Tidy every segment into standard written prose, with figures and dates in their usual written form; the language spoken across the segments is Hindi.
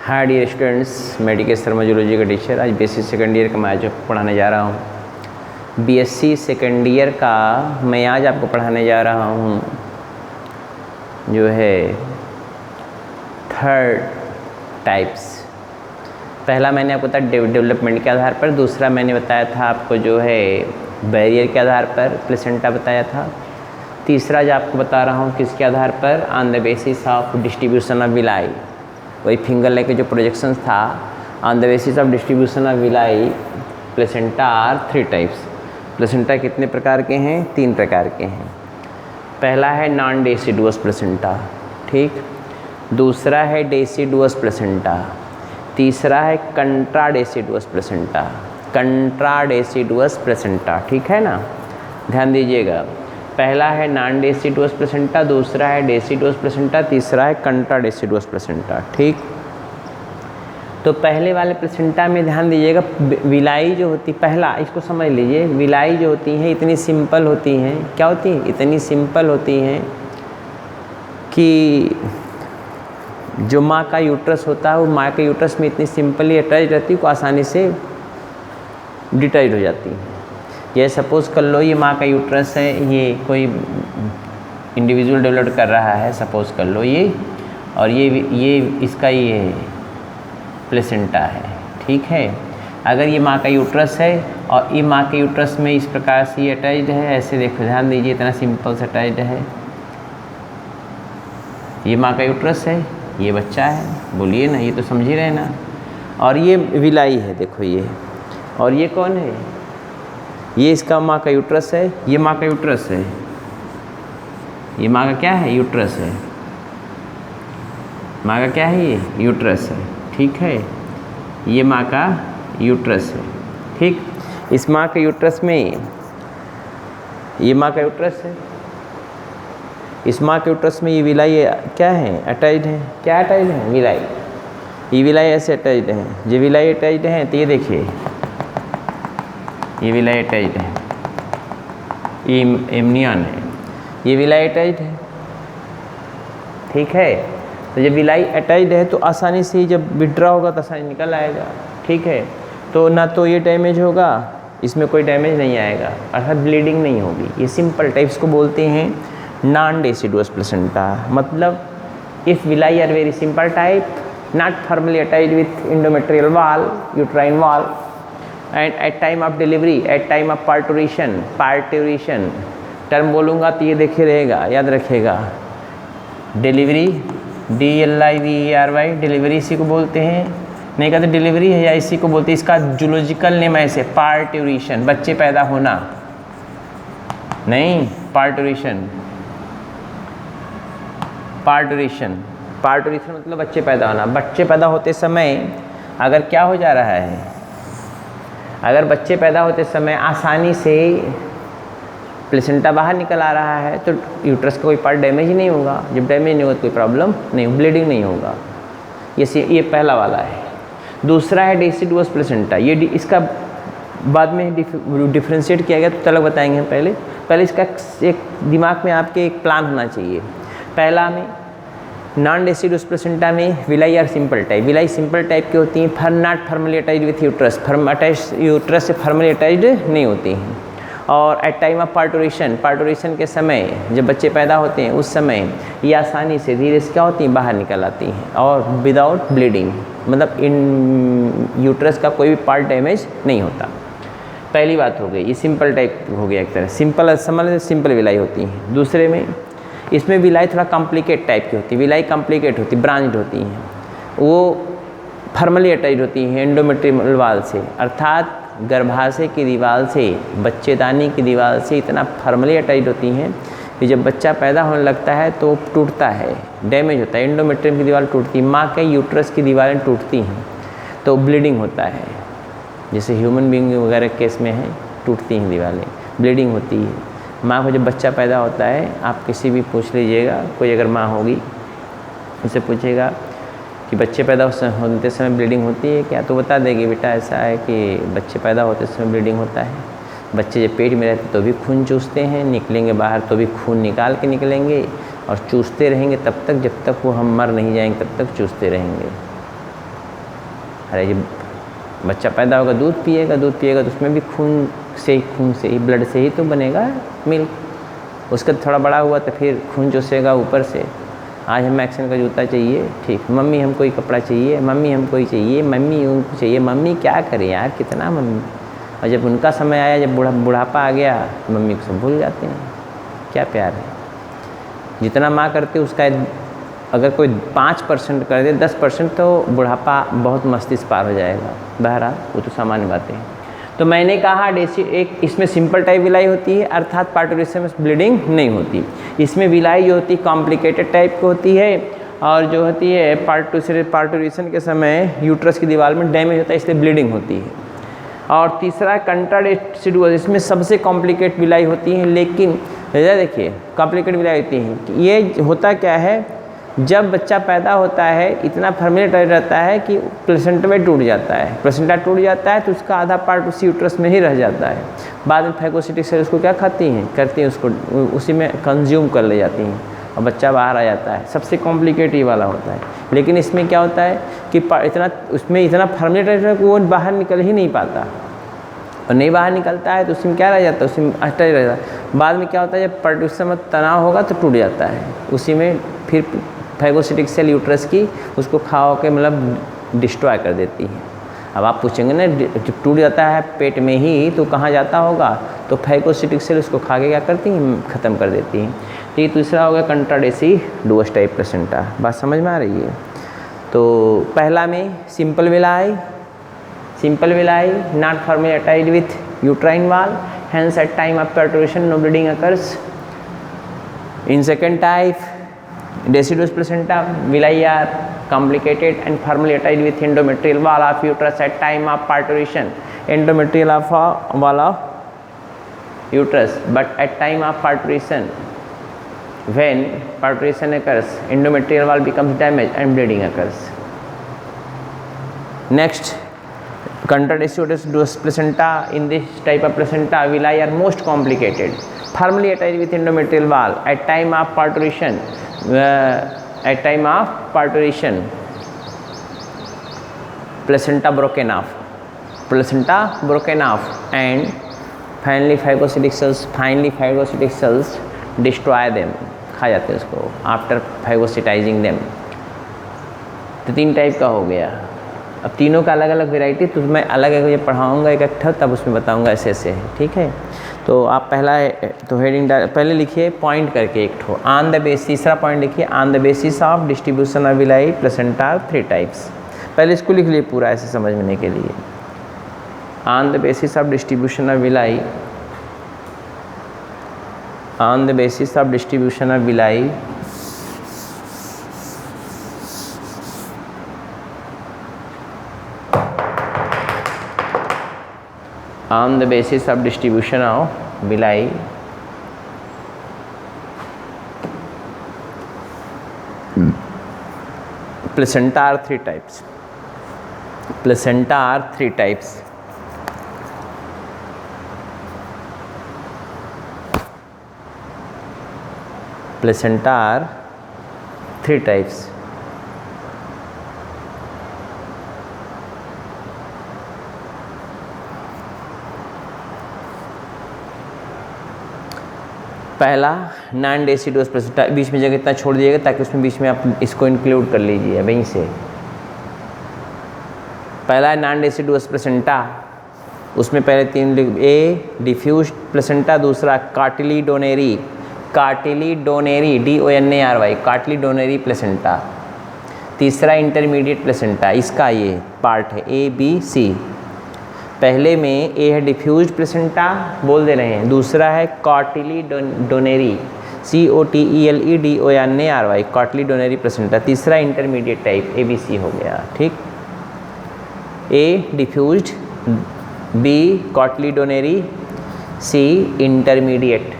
हाय डियर स्टूडेंट्स, मेडिकल सर्मोलॉजी का टीचर। आज बीएससी सेकेंड ईयर का मैं आज पढ़ाने जा रहा हूँ। बीएससी सेकेंड ईयर का मैं आज आपको पढ़ाने जा रहा हूँ जो है थर्ड टाइप्स। पहला मैंने आपको बताया डेवलपमेंट के आधार पर, दूसरा मैंने बताया था आपको जो है बैरियर के आधार पर, प्लेसेंटा बताया था। तीसरा जो आपको बता रहा हूँ किसके आधार पर, on the basis of distribution of villi. वही फिंगर लेग के जो प्रोजेक्शन था, on the basis of distribution of villi placenta are three types. Placenta कितने प्रकार के हैं? तीन प्रकार के हैं। पहला है नॉन डेसिडुअस प्लेसेंटा, ठीक। दूसरा है डेसिडुअस प्लेसेंटा। तीसरा है कंट्रा डेसिडुअस प्लेसेंटा। कंट्रा डेसिडुअस प्लेसेंटा, ठीक है ना, ध्यान दीजिएगा। पहला है नॉन डेसिडुअस प्लेसेंटा, दूसरा है डेसिडुअस प्लेसेंटा, तीसरा है कंट्रा डेसिडुअस प्लेसेंटा, ठीक। तो पहले वाले प्लेसेंटा में ध्यान दीजिएगा, विलाई जो होती, पहला इसको समझ लीजिए, विलाई जो होती हैं इतनी सिंपल होती हैं। क्या होती हैं? इतनी सिंपल होती हैं कि जो माँ का यूट्रस होता है वो माँ के यूट्रस में इतनी सिंपली अटैच रहती है, को आसानी से डिटैच हो जाती है। ये सपोज़ कर लो ये माँ का यूट्रस है, ये कोई इंडिविजुअल डेवलप कर रहा है, सपोज़ कर लो ये, और ये इसका ये प्लेसेंटा है, ठीक है। अगर ये माँ का यूट्रस है और ये माँ के यूट्रस में इस प्रकार से ये अटैच्ड है, ऐसे देखो, ध्यान दीजिए, इतना सिंपल से अटैच्ड है। ये माँ का यूट्रस है, ये बच्चा है, बोलिए ना, ये तो समझ ही रहे ना। और ये विलाई है, देखो ये, और ये कौन है? ये इसका माँ का यूट्रस है, ये माँ का यूट्रस है, ये माँ का क्या है? यूट्रस है। माँ का क्या है? ये यूट्रस है, ठीक है। ये माँ का यूट्रस है, ठीक। इस माँ के यूट्रस में, ये माँ का यूट्रस है, इस माँ के यूट्रस में ये विलाई क्या है? अटैच्ड है। क्या अटैच्ड है? विलाई। ये विलाई ऐसे अटैच्ड है, जो विलाई अटैच्ड है, तो ये देखिए ये विलाई अटैच्ड है, ये एमनियन है, ये विलाई अटैच्ड है, ठीक है। तो जब विलाई अटैच्ड है तो आसानी से जब विड्रॉ होगा तो आसानी निकल आएगा, ठीक है। तो ना तो ये डैमेज होगा, इसमें कोई डैमेज नहीं आएगा, अर्थात ब्लीडिंग नहीं होगी। ये सिंपल टाइप्स को बोलते हैं नॉन डेसिडुअस प्लेसेंटा। मतलब if villi are very simple type, not firmly attached with endometrial wall, uterine wall, and at time of delivery, at time of parturition term बोलूँगा तो ये देखे रहेगा, याद रखिएगा। डिलीवरी, DLIVERY, डिलीवरी इसी को बोलते हैं। नहीं कहते डिलीवरी है या इसी को बोलते हैं, इसका जूलॉजिकल नेम ऐसे पार्टूरेशन, बच्चे पैदा होना, नहीं पार्टूरेशन। पार्टूरेशन मतलब बच्चे पैदा होना। बच्चे पैदा होते समय अगर क्या हो जा रहा है, अगर बच्चे पैदा होते समय आसानी से प्लेसेंटा बाहर निकल आ रहा है तो यूट्रस का कोई पार्ट डैमेज ही नहीं होगा। जब डैमेज नहीं होगा तो कोई प्रॉब्लम नहीं, ब्लीडिंग नहीं होगा। ये पहला वाला है। दूसरा है डेसिडुअस प्लेसेंटा। ये इसका बाद में डिफ्रेंशिएट किया गया तो अलग बताएंगे हम। पहले इसका एक दिमाग में आपके एक प्लान होना चाहिए। पहला में नॉन डेसिडुअस प्लेसेंटा में villi are simple type. Villi simple type की होती हैं, not firmly attached with uterus, uterus से फर्मली अटैच्ड नहीं होती हैं। और एट टाइम ऑफ पार्टूरेशन के समय जब बच्चे पैदा होते हैं उस समय ये आसानी से धीरे से क्या होती हैं? बाहर निकल आती हैं, और विदाउट ब्लीडिंग, मतलब इन यूट्रस का कोई भी पार्ट डैमेज नहीं होता। पहली बात हो गई, ये सिंपल टाइप हो गया, एक तरह सिंपल समझ, सिंपल विलाई होती है। दूसरे में इसमें विलाई थोड़ा कॉम्प्लिकेट टाइप की होती है। विलाई कॉम्प्लिकेट होती, ब्रांच्ड होती हैं, वो फर्मली अटैच्ड होती हैं एंडोमेट्रियल वॉल से, अर्थात गर्भाशय की दीवार से, बच्चेदानी की दीवार से इतना फर्मली अटैच्ड होती हैं कि जब बच्चा पैदा होने लगता है तो टूटता है, डैमेज होता है, एंडोमेट्रियम की दीवार टूटती है, माँ के यूट्रस की दीवारें टूटती हैं तो ब्लीडिंग होता है। जैसे ह्यूमन बीइंग वगैरह केस में है, टूटती हैं दीवारें, ब्लीडिंग होती है। माँ को जब बच्चा पैदा होता है, आप किसी भी पूछ लीजिएगा, कोई अगर माँ होगी उससे पूछेगा कि बच्चे पैदा होते समय ब्लीडिंग होती है क्या, तो बता देगी बेटा ऐसा है कि बच्चे पैदा होते समय ब्लीडिंग होता है। बच्चे जब पेट में रहते तो भी खून चूसते हैं, निकलेंगे बाहर तो भी खून निकाल के निकलेंगे, और चूसते रहेंगे तब तक जब तक वो हम मर नहीं जाएंगे, तब तक चूसते रहेंगे। अरे ये बच्चा पैदा होगा, दूध पिएगा तो उसमें भी खून से ही ब्लड से ही तो बनेगा मिल्क। उसका थोड़ा बड़ा हुआ तो फिर खून चूसेगा ऊपर से। आज हमें एक्शन का जूता चाहिए, ठीक, मम्मी हमको ये कपड़ा चाहिए, मम्मी हमको ये चाहिए, मम्मी उनको चाहिए, मम्मी क्या करे यार, कितना मम्मी। और जब उनका समय आया, जब बुढ़ापा आ गया, मम्मी को सब भूल जाते हैं। क्या प्यार है, जितना माँ करती उसका अगर कोई 5% कर दे, 10% तो बुढ़ापा बहुत मस्ती से पार हो जाएगा। बहरहाल वो तो सामान्य बातें हैं। तो मैंने कहा एक इसमें सिंपल टाइप विलाई होती है, अर्थात पार्टुरेशन में ब्लीडिंग नहीं होती। इसमें विलाई जो होती है कॉम्प्लिकेटेड टाइप की होती है, और जो होती है पार्टुरेशन के समय यूट्रस की दीवार में डैमेज होता है, इसलिए ब्लीडिंग होती है। और तीसरा कंट्राडेसिडुअस, इसमें सबसे कॉम्प्लिकेट विलाई होती है। लेकिन देखिए कॉम्प्लिकेट विलाई होती है, ये होता क्या है, जब बच्चा पैदा होता है इतना फर्मेलेटाइज रहता है कि प्लेसेंटा में टूट जाता है। प्लेसेंटा टूट जाता है तो उसका आधा पार्ट उसी यूट्रस में ही रह जाता है। बाद में फैगोसिटिक सेल उसको क्या करती हैं, उसको उसी में कंज्यूम कर ले जाती हैं और बच्चा बाहर आ जाता है। सबसे कॉम्प्लिकेट ये वाला होता है। लेकिन इसमें क्या होता है कि इतना फर्मेलेटाइज है कि वो बाहर निकल ही नहीं पाता, और नहीं बाहर निकलता है तो उसमें क्या रह जाता है, उसी में अटैच रह जाता है। बाद में क्या होता है, जब पार्टुरेशन में तनाव होगा तो टूट जाता है, उसी में फिर फैगोसिटिक सेल यूट्रस की उसको खा के मतलब डिस्ट्रॉय कर देती है। अब आप पूछेंगे ना, जब टूट जाता है पेट में ही तो कहाँ जाता होगा, तो फैगोसिटिक सेल उसको खा के क्या करती हैं, ख़त्म कर देती हैं। तो ये तीसरा हो गया कंट्राडेसिडुअस टाइप प्लेसेंटा। बात समझ में आ रही है। तो पहला में simple villi not firmly attached with uterine wall, hence at time of parturition no bleeding occurs. In second type, deciduous placenta villi are complicated and firmly attached with endometrial wall of uterus at time of parturition. Endometrial wall of uterus, but at time of parturition, when parturition occurs, endometrial wall becomes damaged and bleeding occurs. Next, contradeciduous placenta. In this type of placenta, villi are most complicated, firmly attached with endometrial wall at time of parturition. Placenta broken off, and finally phagocytic cells destroy them, खा जाते हैं उसको after phagocytizing them. तो तीन टाइप का हो गया। अब तीनों का अलग अलग वेराइटी तो मैं अलग अलग पढ़ाऊँगा इकट्ठा, तब उसमें बताऊँगा ऐसे ऐसे, ठीक है। तो आप पहला तो हेडिंग पहले लिखिए पॉइंट करके एक ठो ऑन द बेसिस, तीसरा पॉइंट लिखिए on the basis of distribution of villi placenta 3 types. पहले इसको लिख लिए पूरा ऐसे समझने के लिए। On the basis of distribution of villi, on the basis of distribution of villi on the basis of distribution of villi, placenta are 3 types. Placenta are 3 types. Placenta are 3 types. पहला नॉन डेसिडुअस प्लेसेंटा, बीच में जगह इतना छोड़ दीजिएगा ताकि उसमें बीच में आप इसको इंक्लूड कर लीजिए वहीं से। पहला है नॉन डेसिडुअस प्लेसेंटा, उसमें पहले 3 ए डिफ्यूज प्लेसेंटा, दूसरा कार्टिलीडोनेरी DONARY कार्टिलीडोनेरी प्लेसेंटा, तीसरा इंटरमीडिएट प्लेसेंटा। इसका ये पार्ट है ABC। पहले में ए है डिफ्यूज प्लेसेंटा, बोल दे रहे हैं, दूसरा है कार्टिलीडोनेरी COTELEDONARY कार्टिलीडोनेरी प्लेसेंटा, तीसरा इंटरमीडिएट टाइप ABC हो गया, ठीक। A diffused, B cotyledonary, C intermediate.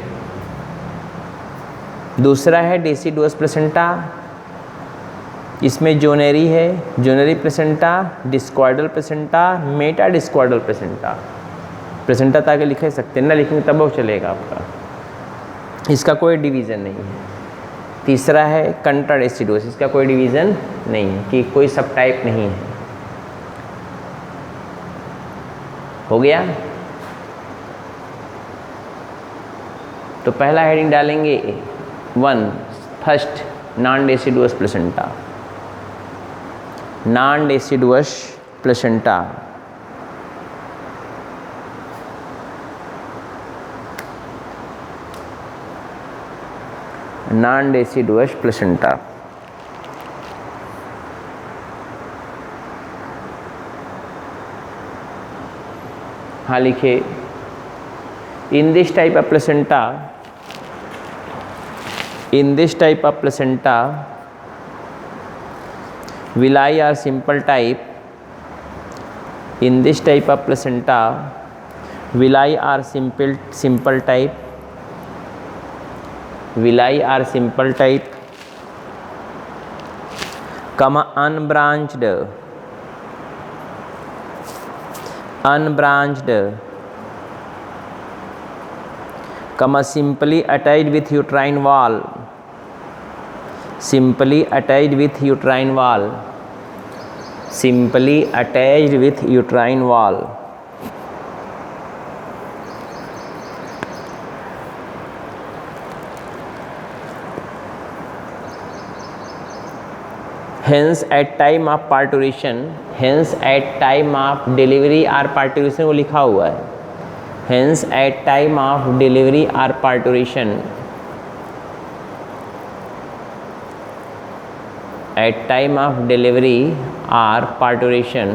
दूसरा है डेसिडुअस प्लेसेंटा, इसमें जोनेरी है, zonary placenta, discoidal placenta, meta discoidal placenta. Placenta ताकि लिख सकते हैं, ना लिखेंगे तब वो चलेगा आपका, इसका कोई डिवीज़न नहीं है। तीसरा है कंट्राडेसिडुअस, इसका कोई डिवीज़न नहीं है कि कोई सब टाइप नहीं है। हो गया। तो पहला हेडिंग डालेंगे 1 first non deciduous placenta. Non deciduous placenta, non deciduous placenta. हाँ लिखिए, in this type of placenta, villi are simple type. In this type of placenta, villi are simple type. Villi are simple type, comma unbranched, comma simply attached with uterine wall, simply attached with uterine wall, simply attached with uterine wall. Hence at time of parturition, hence at time of delivery or parturition, वो लिखा हुआ है। Hence at time of delivery or parturition, at time of delivery or parturition,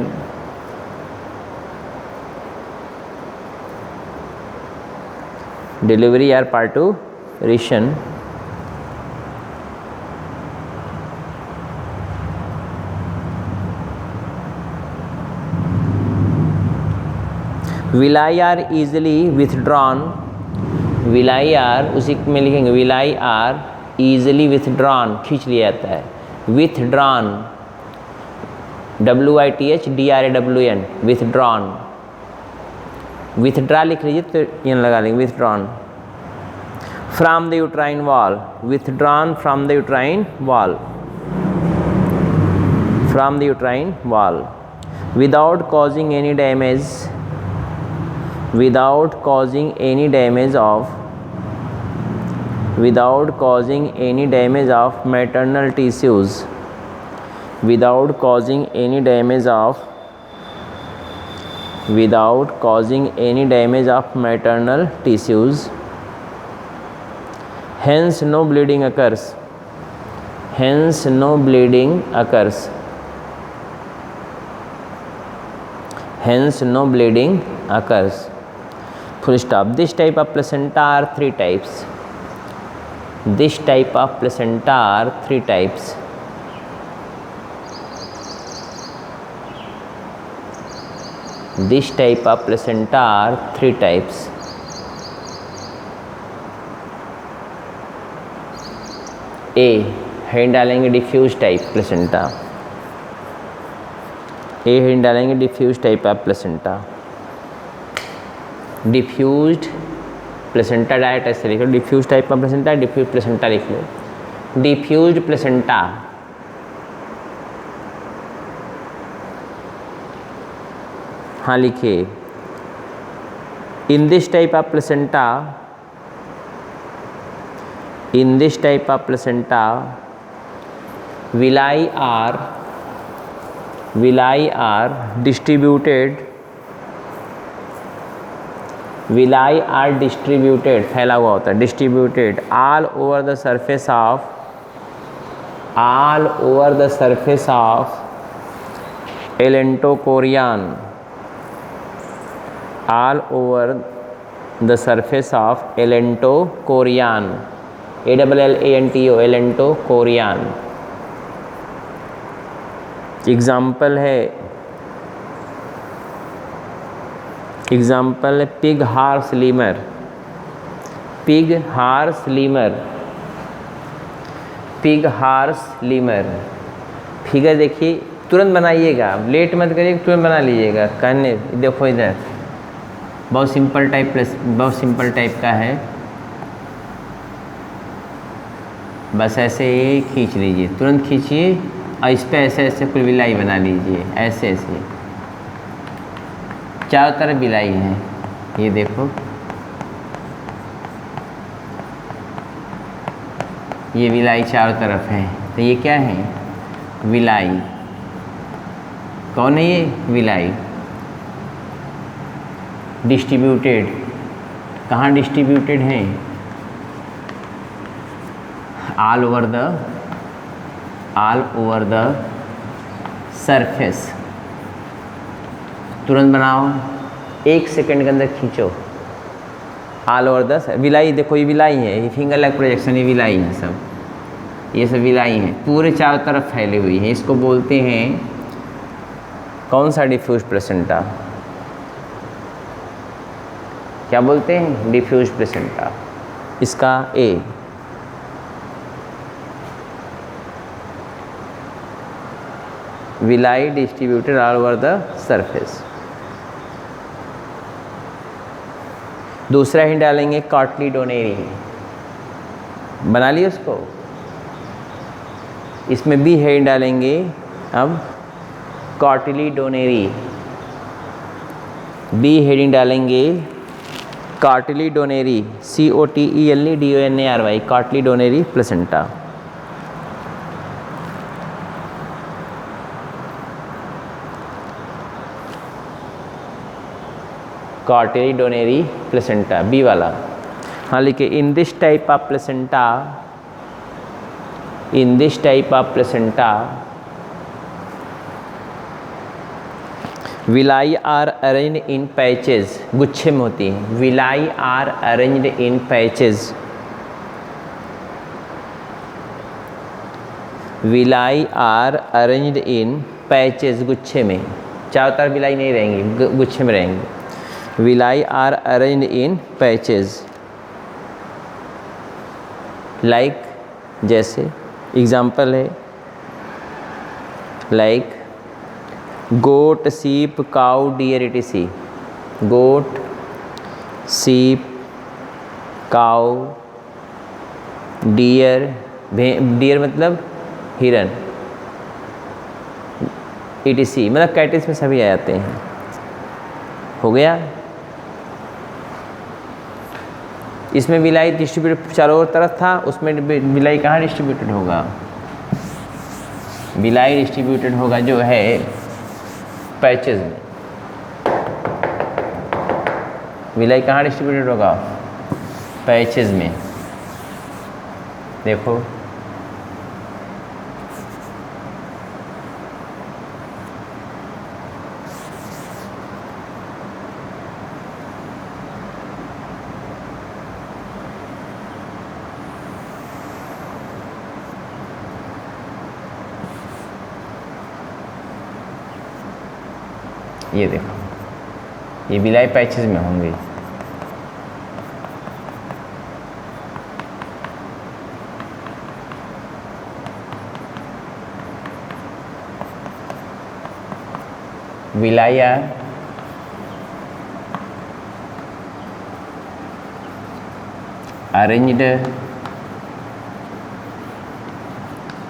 delivery or parturition, villi are easily withdrawn, villi are, उसी में लिखेंगे villi are easily withdrawn, खींच लिया जाता है, withdrawn, WITHDRAWN, withdrawn, withdraw लिख लीजिए तो यहाँ लगा लेंगे withdrawn, from the uterine wall, withdrawn from the uterine wall, from the uterine wall, without causing any damage, without causing any damage of, without causing any damage of maternal tissues, without causing any damage of, without causing any damage of maternal tissues, hence no bleeding occurs, hence no bleeding occurs, hence no bleeding occurs. Full stop. This type of placenta are 3 types. This type of placenta are 3 types. This type of placenta are 3 types. A head डालेंगे diffuse type placenta, A head डालेंगे diffuse type of placenta, diffused placenta direct ऐसे लिख लो, डिफ्यूज टाइप का प्लेसेंटा, डिफ्यूज प्लेसेंटा लिख लो। डिफ्यूज्ड प्लेसेंटा, हाँ लिखिए, in this type of placenta, in this type of placenta villi are distributed, villi are distributed, फैला हुआ होता है, distributed all over the surface of, all over the surface of allantochorion, all over the surface of allantochorion, ALLANTO, allantochorion। Example है, एग्जाम्पल है pig horse lemur, pig horse lemur, pig horse lemur. Figure देखिए, तुरंत बनाइएगा, लेट मत करिए, तुरंत बना लीजिएगा। कहने देखो इधर बहुत सिंपल टाइप, बहुत सिंपल टाइप का है, बस ऐसे ही खींच लीजिए, तुरंत खींचिए और इस पर ऐसे ऐसे कुल विलाई बना लीजिए, ऐसे ऐसे चारों तरफ विलाई है, ये देखो ये विलाई चारों तरफ है, तो ये क्या है? विलाई। कौन है ये? विलाई। डिस्ट्रीब्यूटेड, कहाँ डिस्ट्रीब्यूटेड हैं? All over the surface. तुरंत बनाओ, 1 सेकंड के अंदर खींचो। ऑल ओवर द विलाई, देखो ये विलाई है, ये फिंगर लैग प्रोजेक्शन, ये विलाई है सब, ये सब विलाई हैं, पूरे चारों तरफ फैली हुई है। इसको बोलते हैं कौन सा? Diffuse placenta. क्या बोलते हैं? Diffuse placenta. इसका A. Villi distributed all over the surface. दूसरा ही डालेंगे कॉटलीडोनेरी। बना लिया उसको। इसमें बी हेड डालेंगे अब कॉटलीडोनेरी। बी हेडिंग डालेंगे कॉटलीडोनेरी, COTELEDONERY, कॉटलीडोनेरी प्लेसेंटा। कॉटलीडोनेरी प्लेसेंटा, बी वाला। हाँ लिखिए, in this type of placenta, in this type of placenta villi are arranged in patches, गुच्छे में होती हैं। villi are arranged in patches, villi are arranged in patches, गुच्छे में। चारों तरफ विलाई नहीं रहेंगी, गुच्छे में रहेंगे। villi are arranged in patches, like जैसे एग्जाम्पल है लाइक गोट, सीप, काउ, डियर, etc। गोट, सीप, काउ, डियर, डियर मतलब हिरन, etc, मतलब कैटिस में सभी आ जाते हैं। हो गया। इसमें विलाई डिस्ट्रीब्यूटेड चारों तरफ था, उसमें विलाई कहाँ डिस्ट्रीब्यूटेड होगा? विलाई डिस्ट्रीब्यूटेड होगा जो है पैचेज में। विलाई कहाँ डिस्ट्रीब्यूटेड होगा? पैचेज में। देखो ये देखो, ये विलाई पैचेज में होंगे। विलाया अरेंज्ड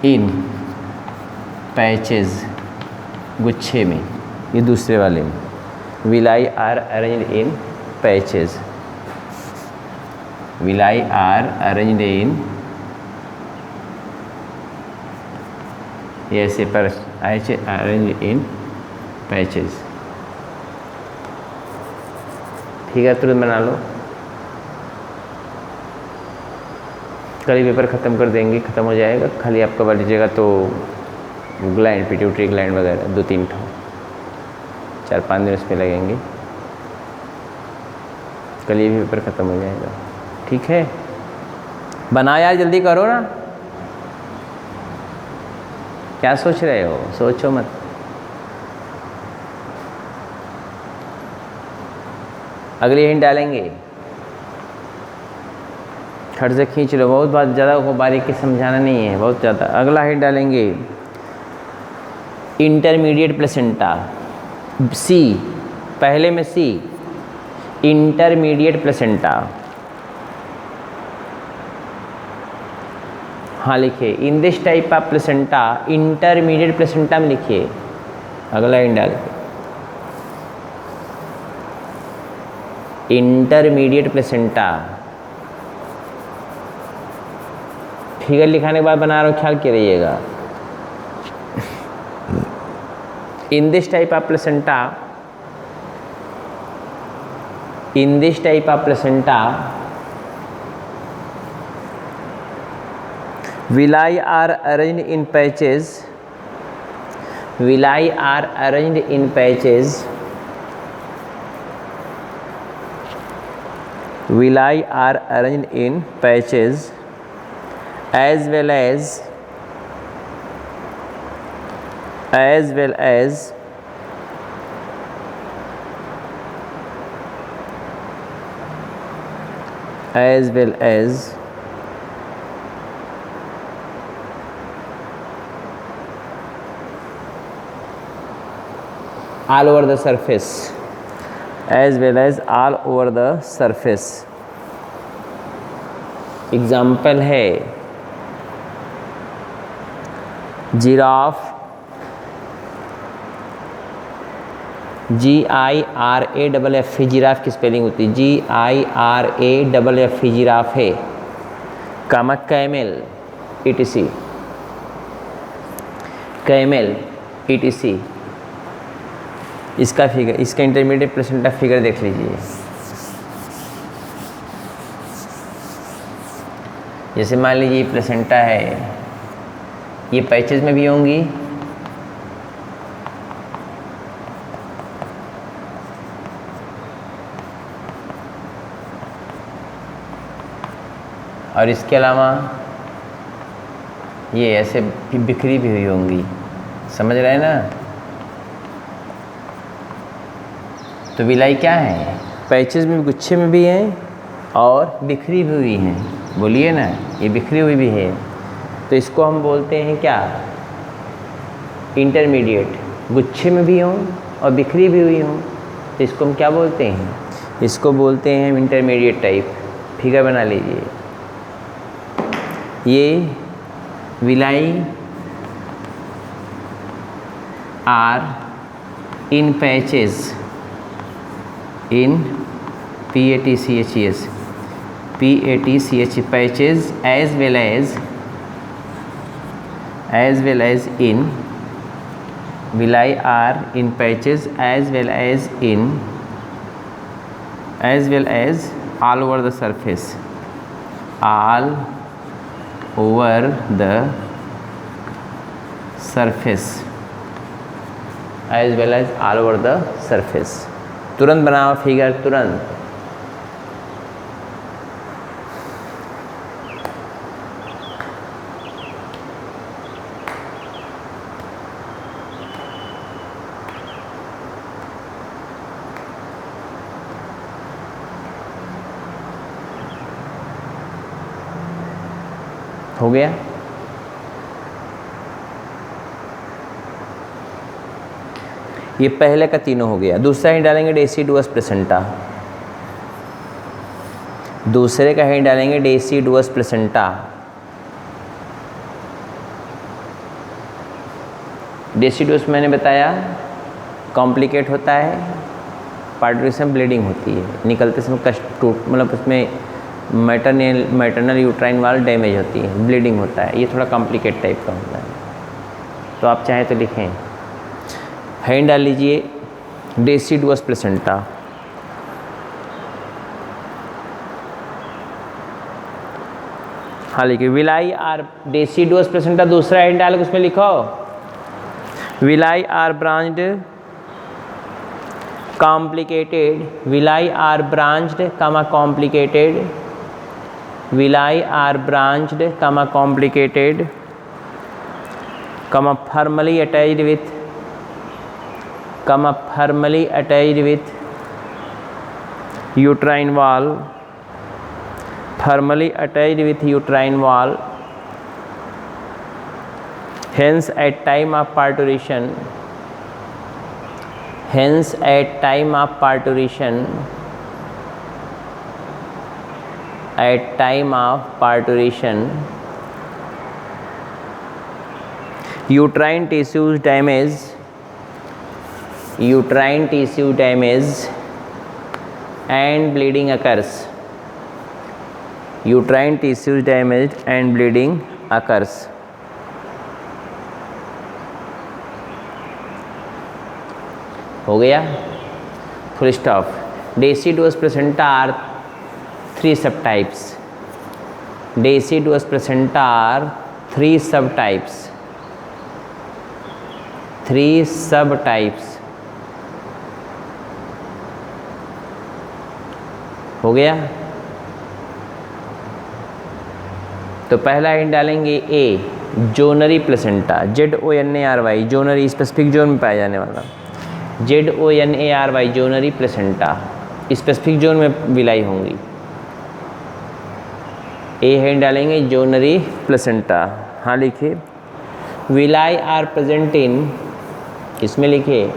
इन पैचेज, गुच्छे में। ये दूसरे वाले में villi are arranged in patches, villi are arranged in, ऐसे पर अरेंज्ड इन पैचेज। ठीक है, तुरंत बना लो। कल ही पेपर ख़त्म कर देंगे, ख़त्म हो जाएगा। खाली आपका बन लीजिएगा तो ग्लैंड, पिट्यूटरी ग्लैंड वगैरह 2-3 ठो, 4-5 दिन उस पर लगेंगे। कल ये भी पेपर ख़त्म हो जाएगा। ठीक है, बना यार, जल्दी करो ना। क्या सोच रहे हो? सोचो मत। अगली हिंट डालेंगे, खट से खींच लो, बहुत ज़्यादा को बारीकी समझाना नहीं है, बहुत ज़्यादा। अगला हिंट डालेंगे इंटरमीडिएट प्लेसेंटा, सी, पहले में सी, इंटरमीडिएट प्लेसेंटा। हाँ लिखिए, in this type of placenta, intermediate placenta में लिखिए। अगला हिंट डाल इंटरमीडिएट प्लेसेंटा। फिगर लिखाने के बाद बना रहा हूँ, ख्याल के रहिएगा। इन this type of placenta, in this type of placenta, villi are arranged in patches. Villi are arranged in patches. Villi are arranged in patches, as well as as well as all over the surface, as well as all over the surface. Example है जिराफ, GIRAFF, जिराफ की स्पेलिंग होती है GIRAFF, जिराफ है। कामा कैमल, ETC, कैमल ETC। इसका फिगर, इसका इंटरमीडिएट प्लेसेंटा फिगर देख लीजिए। जैसे मान लीजिए ये प्लेसेंटा है, ये पैचेज में भी होंगी और इसके अलावा ये ऐसे बिखरी भी हुई होंगी। समझ रहे हैं ना? तो विलाई क्या है? पैचेज में, गुच्छे में भी हैं और बिखरी भी हुई हैं। बोलिए ना, ये बिखरी हुई भी है, तो इसको हम बोलते हैं क्या? इंटरमीडिएट। गुच्छे में भी हों और बिखरी भी हुई हों, तो इसको हम क्या बोलते हैं? इसको बोलते हैं हम इंटरमीडिएट टाइप। फिगर बना लीजिए। ये villi are in patches, in PATCHES, patches, as well as in villi are in patches, as well as all over the surface, all over the surface, as well as all over the surface। तुरंत बनाओ फिगर, तुरंत। हो गया? ये पहले का तीनों हो गया। दूसरा ही डालेंगे डेसिडुअस प्लेसेंटा। दूसरे का ही डालेंगे डेसिडुअस प्लेसेंटा। डेसिडुअस मैंने बताया कॉम्प्लिकेट होता है, पार्टुरेशन, ब्लीडिंग होती है, निकलते समय कष्ट, टूट, मतलब उसमें मैटरनल यूट्राइन वाल डैमेज होती है, ब्लीडिंग होता है। ये थोड़ा कॉम्प्लिकेट टाइप का होता है। तो आप चाहें तो लिखें, हैंड डाल लीजिए डेसिडुअस प्लेसेंटा। हाँ लिखिए विलाई आर डेसिडुअस प्लेसेंटा। दूसरा हैंड डाल के उसमें लिखो villi are branched complicated, villi are branched comma complicated, villi are branched comma complicated comma firmly attached with, firmly attached with uterine wall, firmly attached with uterine wall, hence at time of parturition, hence at time of parturition, at time of parturition uterine tissues damage, uterine tissue damage and bleeding occurs. Uterine tissues damaged and bleeding occurs. हो गया, full stop. Deciduous placenta are 3 subtypes. Deciduous placenta are 3 subtypes. 3 subtypes. हो गया. तो पहला हिंट डालेंगे A, zonary placenta, ZONARY, zonary specific zone में पाया जाने वाला. ZONARY, zonary placenta, specific zone में विलाई होंगी. ए हिंट डालेंगे जोनरी प्लेसेंटा. हाँ लिखिए. विलाई आर प्रेजेंट इन, इसमें लिखिए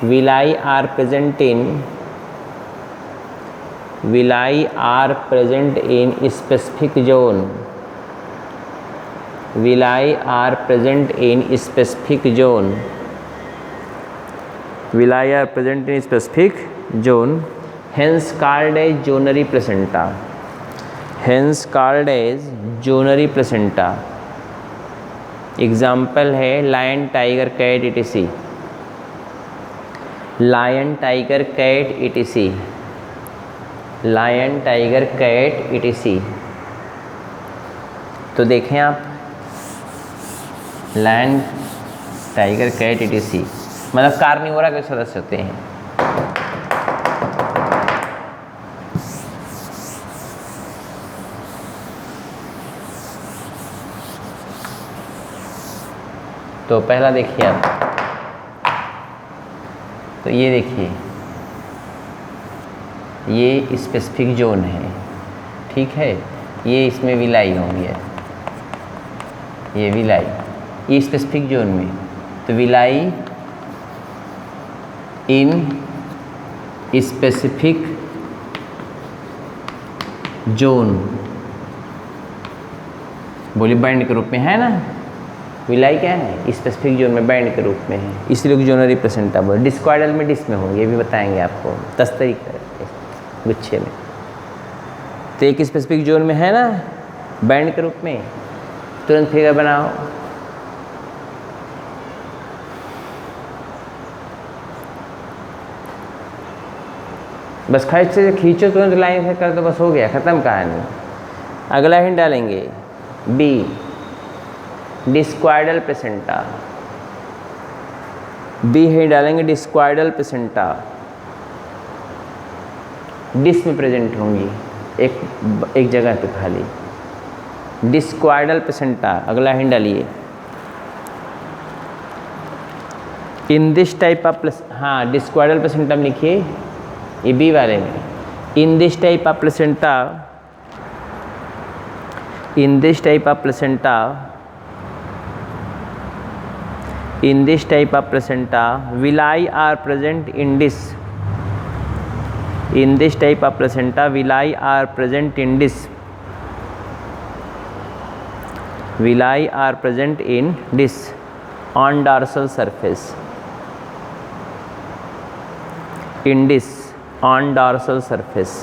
villi are present in, villi are present in specific zone. Villi are present in specific zone. Villi are present in specific zone. Hence called as zonary placenta. Hence called as zonary placenta. Example है lion, tiger, cat etc. Lion, tiger, cat etc. Lion, tiger, cat etc. तो देखें आप, लायन, टाइगर, कैट etc. मतलब कार्निवोरा के सदस्य होते हैं. तो पहला देखिए आप, तो ये देखिए, ये स्पेसिफिक जोन है, ठीक है. ये इसमें विलाई होंगी, ये विलाई, ये स्पेसिफिक जोन में. तो विलाई इन स्पेसिफिक जोन, बोली बैंड के रूप में है ना. विलाई क्या है, स्पेसिफिक जोन में बैंड के रूप में है, इसलिए जोनरी प्लेसेंटा बोले. डिस्क्वाइडल में डिस में होंगे, ये भी बताएंगे आपको 10 तरीके गुच्छे में. तो एक स्पेसिफिक जोन में है ना बैंड के रूप में, तुरंत फिगर बनाओ. बस खर्च से खींचो, तुरंत लाइन से कर दो, बस हो गया, ख़त्म कहानी. अगला हिंट डालेंगे बी, डिस्क्वाइडल प्लेसेंटा. बी है डालेंगे डिस्क्वाइडल प्लेसेंटा, डिस्क में प्रेजेंट होंगी, एक जगह पे खाली. डिस्क्वाइडल प्लेसेंटा. अगला हिंट डालिए. इन दिस टाइप ऑफ हाँ, डिस्क्वाइडल प्लेसेंटा में लिखिए, ये बी वाले में. इन this type of placenta, in this type of placenta, in this type of placenta villi are present in disc. In this type of placenta villi are present in disc. Villi are present in disc on dorsal surface. In disc on dorsal surface.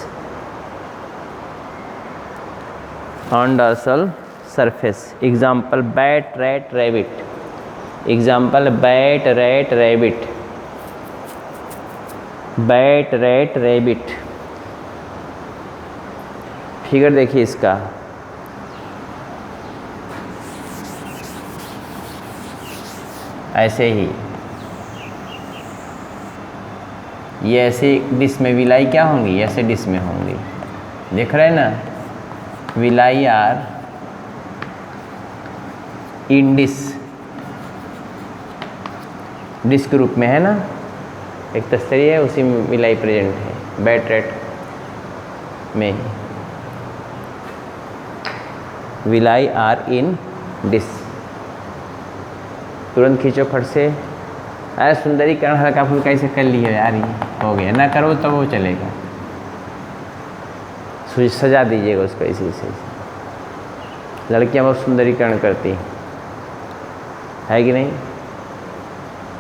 On dorsal surface. Example bat, rat, rabbit. Example bat, rat, rabbit. Bat, rat, rabbit. Figure देखिए इसका, ऐसे ही ये ऐसे डिश में विलाई क्या होंगी, ऐसे डिश में होंगी. देख रहे हैं ना, villi are in dish, disc रूप में है ना. एक तस्तरी है, उसी में विलाई प्रेजेंट है बैट, रैट में. Villi are in disc. तुरंत खींचो फट से. अरे सुंदरीकरण हल्का फुल्का ऐसे कर लिया यार, ये हो गया. ना करो तो वो चलेगा, सजा दीजिएगा उसको इसी से. लड़कियां बहुत सुंदरीकरण करती है कि नहीं,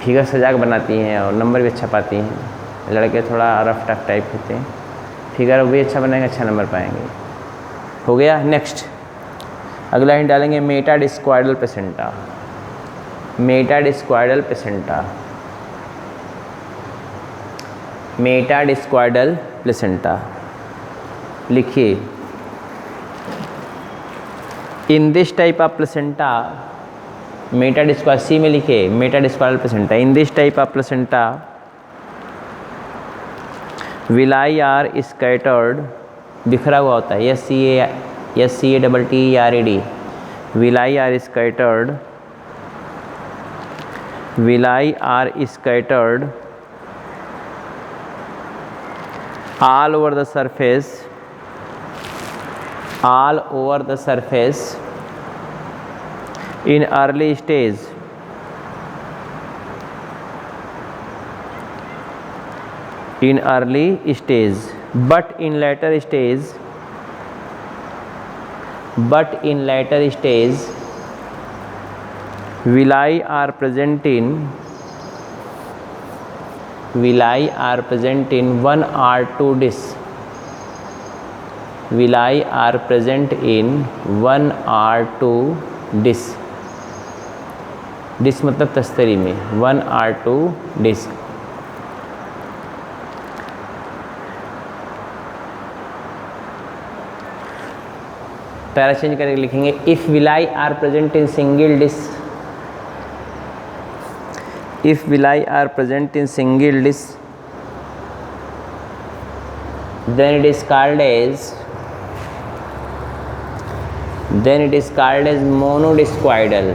फिगर सजा के बनाती हैं और नंबर भी अच्छा पाती हैं. लड़के थोड़ा रफ टफ टाइप होते हैं, फिगर भी अच्छा बनाएंगे, अच्छा नंबर पाएंगे। हो गया। नेक्स्ट अगला हिंट डालेंगे metadiscoidal placenta. Metadiscoidal placenta, metadiscoidal placenta लिखिए। In this type of placenta, metadiscoidal C में लिखिए metadiscoidal placenta. In this type of placenta villi are scattered, बिखरा हुआ होता है, SCATTERED, villi are scattered, villi are scattered all over the surface, all over the surface in early stage, in early stage, but in later stage, but in later stage villi are present in, villi are present in one or two discs, villi are present in one or two discs, disc मतलब तस्तरी में, 1 or 2 डिस्क। पैरा चेंज करके लिखेंगे if villi are present in single disc, if villi are present in single disc then it is called as monodiscoidal,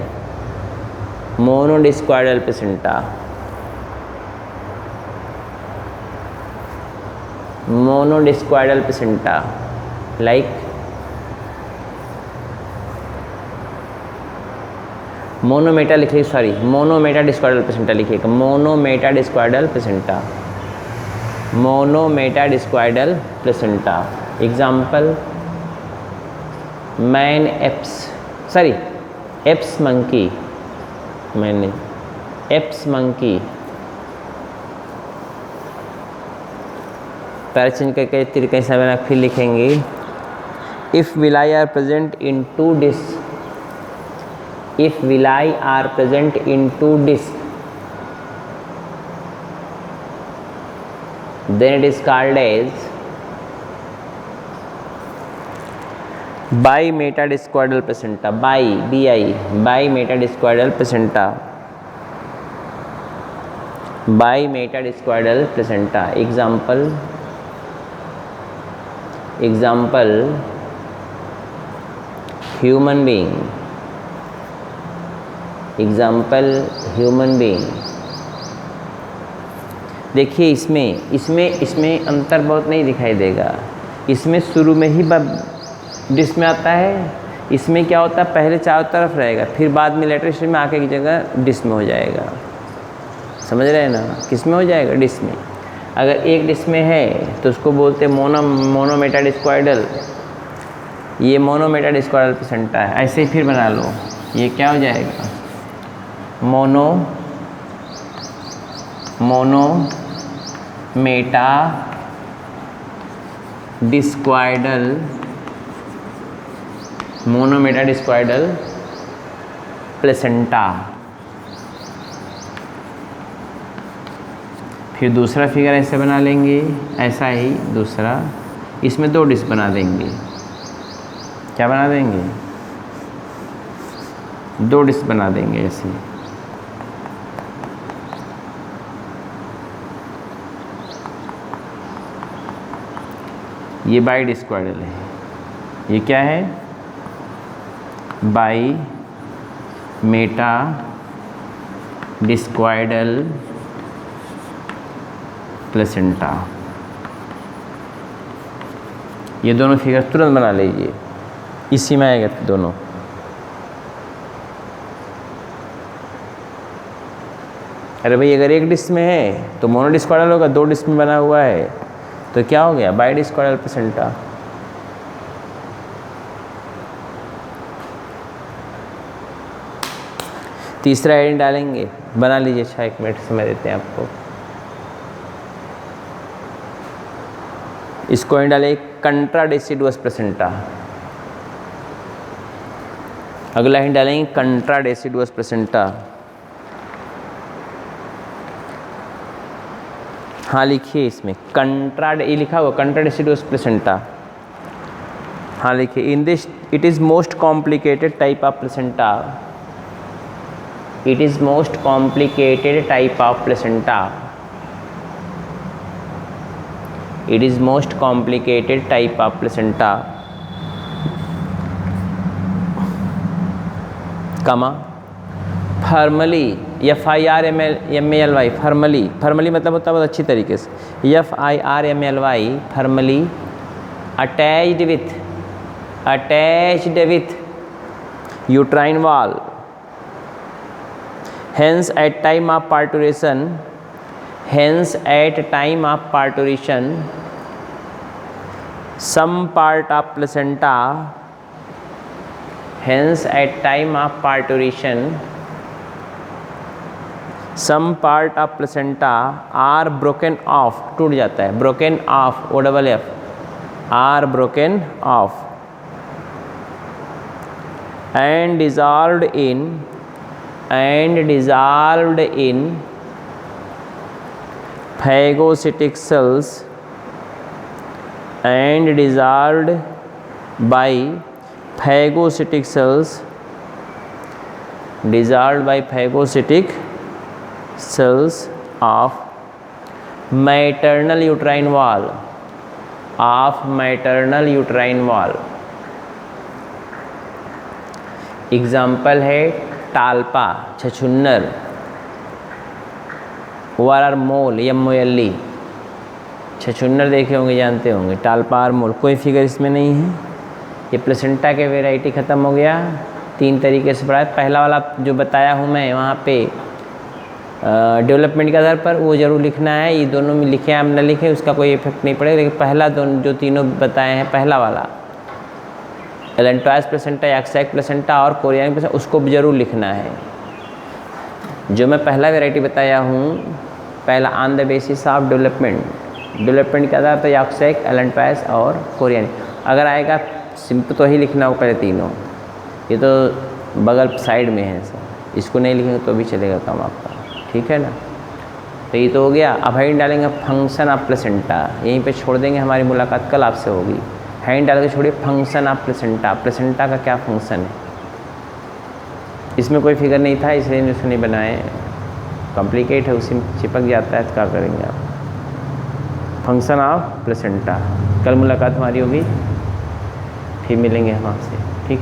monodiscoidal placenta, monodiscoidal placenta, like मोनोमेटा लिखिए, सॉरी मोनोमेटाडिस्क्वाइडल प्लेसेंटा लिखिएगा, मोनोमेटाडिस्क्वाइडल प्लेसेंटा, मोनोमेटाडिस्क्वाइडल placenta. Example man apes, sorry apes monkey, मैंने एप्स मंकी। पैरा चेंज करके तरीके से बना फिर लिखेंगे if villi are present in 2 disc, if villi are present in 2 discs then it is called as bimetadiscoidal placenta, bimetadiscoidal placenta, bimetadiscoidal placenta। example human being, example human being. देखिए इसमें अंतर बहुत नहीं दिखाई देगा। इसमें शुरू में ही डिस्क में आता है, इसमें क्या होता है पहले चारों तरफ रहेगा, फिर बाद में लेटर स्टेज में आके की जगह डिस्क में हो जाएगा। समझ रहे हैं ना, किस में हो जाएगा, डिस्क में। अगर एक डिस्क में है तो उसको बोलते हैं मोनोमेटाडिस्क्वाइडल, ये मोनोमेटाडिस्क्वाइडल प्लेसेंटा है। ऐसे ही फिर बना लो, ये क्या हो जाएगा मोनोमेटाडिस्क्वाइडल प्लेसेंटा। फिर दूसरा फिगर ऐसे बना लेंगे, ऐसा ही दूसरा, इसमें 2 डिस्क बना देंगे। क्या बना देंगे, 2 डिस्क बना देंगे ऐसे। ये बाईडिस्क्वाइडल है, ये क्या है बाईमेटाडिस्क्वाइडल प्लेसेंटा। ये दोनों फिगर तुरंत बना लीजिए, इसी में आएगा दोनों। अरे भाई अगर एक डिस्क में है तो मोनोडिस्क्वाइडल होगा, 2 डिस्क में बना हुआ है तो क्या हो गया बाईडिस्क्वाइडल प्लेसेंटा। तीसरा हेडिंग डालेंगे, बना लीजिए। अच्छा 1 मिनट समय देते हैं आपको। इसको ही डालें कंट्रा डेसिडुअस प्लेसेंटा। अगला ही डालेंगे कंट्रा डेसिडुअस प्लेसेंटा। हाँ लिखिए इसमें कंट्रा, ये लिखा हुआ कंट्रा डेसिडुअस प्लेसेंटा। हाँ लिखिए in this it is most complicated type of placenta. It is most complicated type of placenta. It is most complicated type of placenta, कमा फॉर्मली FIRMALY फॉर्मली मतलब होता है बहुत अच्छी तरीके से, FIRMALY formally attached with uterine wall. Hence at time of parturition some part of placenta are broken off, टूट जाता है, broken off OFF are broken off and dissolved in phagocytic cells and dissolved by phagocytic cells of maternal uterine wall example है टाल्पा, छछुन्नर, वार मोल MOLE। छछुन्नर देखे होंगे, जानते होंगे, टाल्पा और मोल। कोई फिगर इसमें नहीं है। ये प्लेसेंटा के वैरायटी ख़त्म हो गया। 3 तरीके से पढ़ा है। पहला वाला जो बताया हूँ मैं वहाँ पे डेवलपमेंट के आधार पर वो ज़रूर लिखना है। ये दोनों में लिखे हम न लिखे उसका कोई इफेक्ट नहीं पड़ेगा, लेकिन पहला जो तीनों बताए हैं, पहला वाला एलेंटॉयस प्लेसेंटा, एक्सैक प्लेसेंटा और कोरियन प्लेसेंटा, उसको ज़रूर लिखना है। जो मैं पहला वैरायटी बताया हूँ, पहला on the basis of development के आधार पर एक्सैक, एलेंटॉयस और कोरियन। अगर आएगा सिंपल तो ही लिखना हो पहले तीनों। ये तो बगल साइड में है सर, इसको नहीं लिखेंगे तो भी चलेगा काम आपका, ठीक है ना। तो ये तो हो गया। अब हैंड डालेंगे फंक्शन ऑफ प्लेसेंटा, यहीं पे छोड़ देंगे। हमारी मुलाकात कल आपसे होगी। हैंड डाल के छोड़िए फंक्शन ऑफ प्लेसेंटा। प्लेसेंटा का क्या फंक्शन है, इसमें कोई फिगर नहीं था इसलिए इसको नहीं बनाए। कॉम्प्लिकेट है, उसी में चिपक जाता है तो क्या करेंगे आप। फंक्शन ऑफ प्लेसेंटा, कल मुलाकात हमारी होगी, फिर मिलेंगे हम आपसे, ठीक।